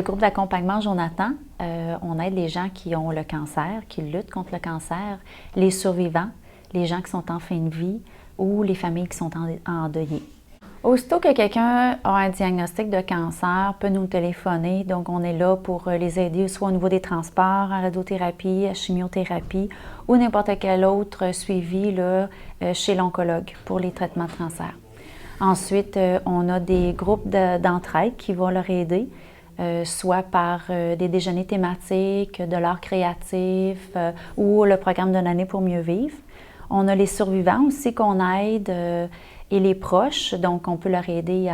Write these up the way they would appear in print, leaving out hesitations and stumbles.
le groupe d'accompagnement Jonathan, on aide les gens qui ont le cancer, qui luttent contre le cancer, les survivants, les gens qui sont en fin de vie ou les familles qui sont endeuillées. Aussitôt que quelqu'un a un diagnostic de cancer, peut nous téléphoner. Donc, on est là pour les aider soit au niveau des transports, en radiothérapie, à chimiothérapie ou n'importe quel autre suivi là, chez l'oncologue pour les traitements de cancer. Ensuite, on a des groupes d'entraide qui vont leur aider, soit par des déjeuners thématiques, de l'art créatif ou le programme d'une année pour mieux vivre. On a les survivants aussi qu'on aide et les proches, donc on peut leur aider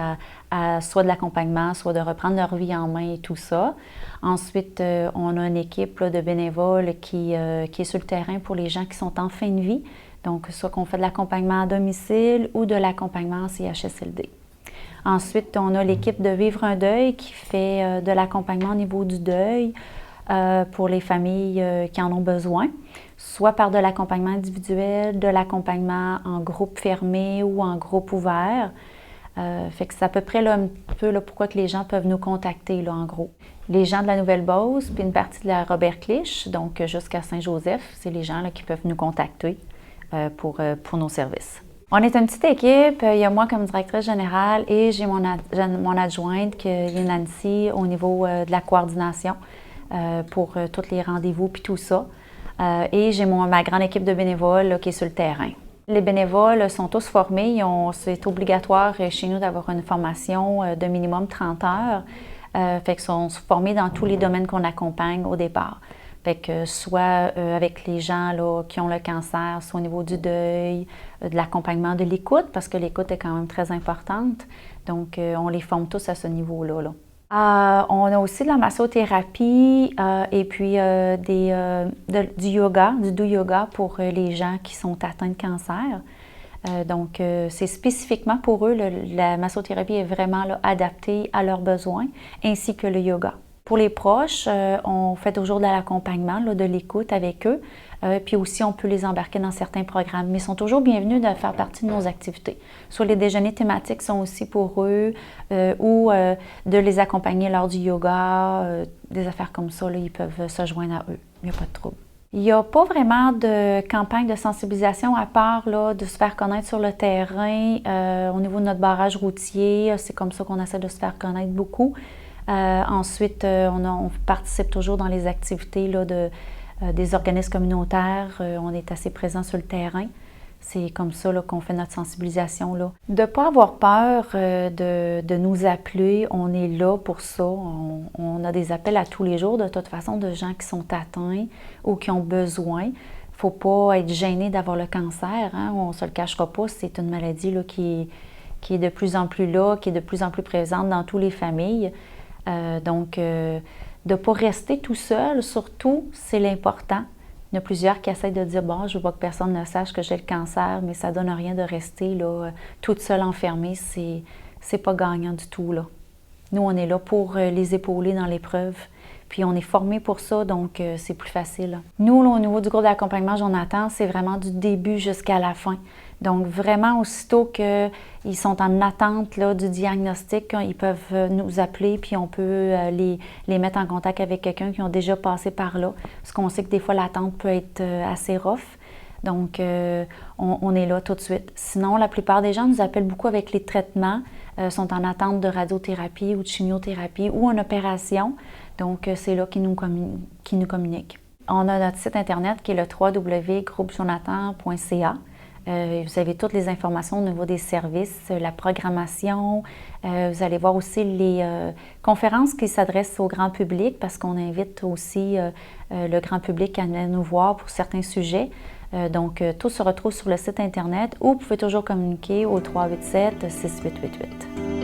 à soit de l'accompagnement, soit de reprendre leur vie en main et tout ça. Ensuite, on a une équipe là, de bénévoles qui est sur le terrain pour les gens qui sont en fin de vie, donc soit qu'on fait de l'accompagnement à domicile ou de l'accompagnement en CHSLD. Ensuite, on a l'équipe de Vivre un deuil qui fait de l'accompagnement au niveau du deuil pour les familles qui en ont besoin, soit par de l'accompagnement individuel, de l'accompagnement en groupe fermé ou en groupe ouvert. Fait que c'est à peu près là, un peu là, pourquoi que les gens peuvent nous contacter, là, en gros. Les gens de la Nouvelle-Beauce, puis une partie de la Robert-Clich, donc jusqu'à Saint-Joseph, c'est les gens là, qui peuvent nous contacter pour nos services. On est une petite équipe, il y a moi comme directrice générale et j'ai mon adjointe qui est Nancy au niveau de la coordination pour tous les rendez-vous puis tout ça. Et j'ai ma grande équipe de bénévoles là, qui est sur le terrain. Les bénévoles sont tous formés, c'est obligatoire chez nous d'avoir une formation de minimum 30 heures. Fait qu'ils sont formés dans tous les domaines qu'on accompagne au départ. Fait que soit avec les gens là, qui ont le cancer, soit au niveau du deuil, de l'accompagnement de l'écoute, parce que l'écoute est quand même très importante. Donc, on les forme tous à ce niveau-là. On a aussi de la massothérapie et puis du yoga, du do yoga pour les gens qui sont atteints de cancer. Donc, c'est spécifiquement pour eux, la massothérapie est vraiment là, adaptée à leurs besoins, ainsi que le yoga. Pour les proches, on fait toujours de l'accompagnement, de l'écoute avec eux. Puis aussi, on peut les embarquer dans certains programmes. Mais ils sont toujours bienvenus de faire partie de nos activités. Soit les déjeuners thématiques sont aussi pour eux, ou de les accompagner lors du yoga, des affaires comme ça, là, ils peuvent se joindre à eux. Il n'y a pas de trouble. Il n'y a pas vraiment de campagne de sensibilisation à part là, de se faire connaître sur le terrain. Au niveau de notre barrage routier, c'est comme ça qu'on essaie de se faire connaître beaucoup. Ensuite, on participe toujours dans les activités là, des organismes communautaires. On est assez présent sur le terrain. C'est comme ça là, qu'on fait notre sensibilisation. Là. De ne pas avoir peur de nous appeler, on est là pour ça. On a des appels à tous les jours, de toute façon, de gens qui sont atteints ou qui ont besoin. Il ne faut pas être gêné d'avoir le cancer. Hein? On ne se le cachera pas, c'est une maladie là, qui est de plus en plus là, qui est de plus en plus présente dans toutes les familles. Donc, de ne pas rester tout seul, surtout, c'est l'important. Il y en a plusieurs qui essaient de dire « bon, je veux pas que personne ne sache que j'ai le cancer », mais ça ne donne rien de rester là, toute seule enfermée. C'est pas gagnant du tout. Là. Nous, on est là pour les épauler dans l'épreuve. Puis, on est formés pour ça, donc c'est plus facile. Nous, là, au niveau du groupe d'accompagnement Jonathan, c'est vraiment du début jusqu'à la fin. Donc, vraiment, aussitôt qu'ils sont en attente là, du diagnostic, ils peuvent nous appeler, puis on peut les mettre en contact avec quelqu'un qui ont déjà passé par là. Parce qu'on sait que des fois, l'attente peut être assez rough. Donc, on est là tout de suite. Sinon, la plupart des gens nous appellent beaucoup avec les traitements, sont en attente de radiothérapie ou de chimiothérapie ou en opération. Donc, c'est là qu'ils nous communiquent. On a notre site Internet qui est le www.groupejonathan.ca. Vous avez toutes les informations au niveau des services, la programmation. Vous allez voir aussi les conférences qui s'adressent au grand public parce qu'on invite aussi le grand public à venir nous voir pour certains sujets. Donc, tout se retrouve sur le site Internet ou vous pouvez toujours communiquer au 387-6888.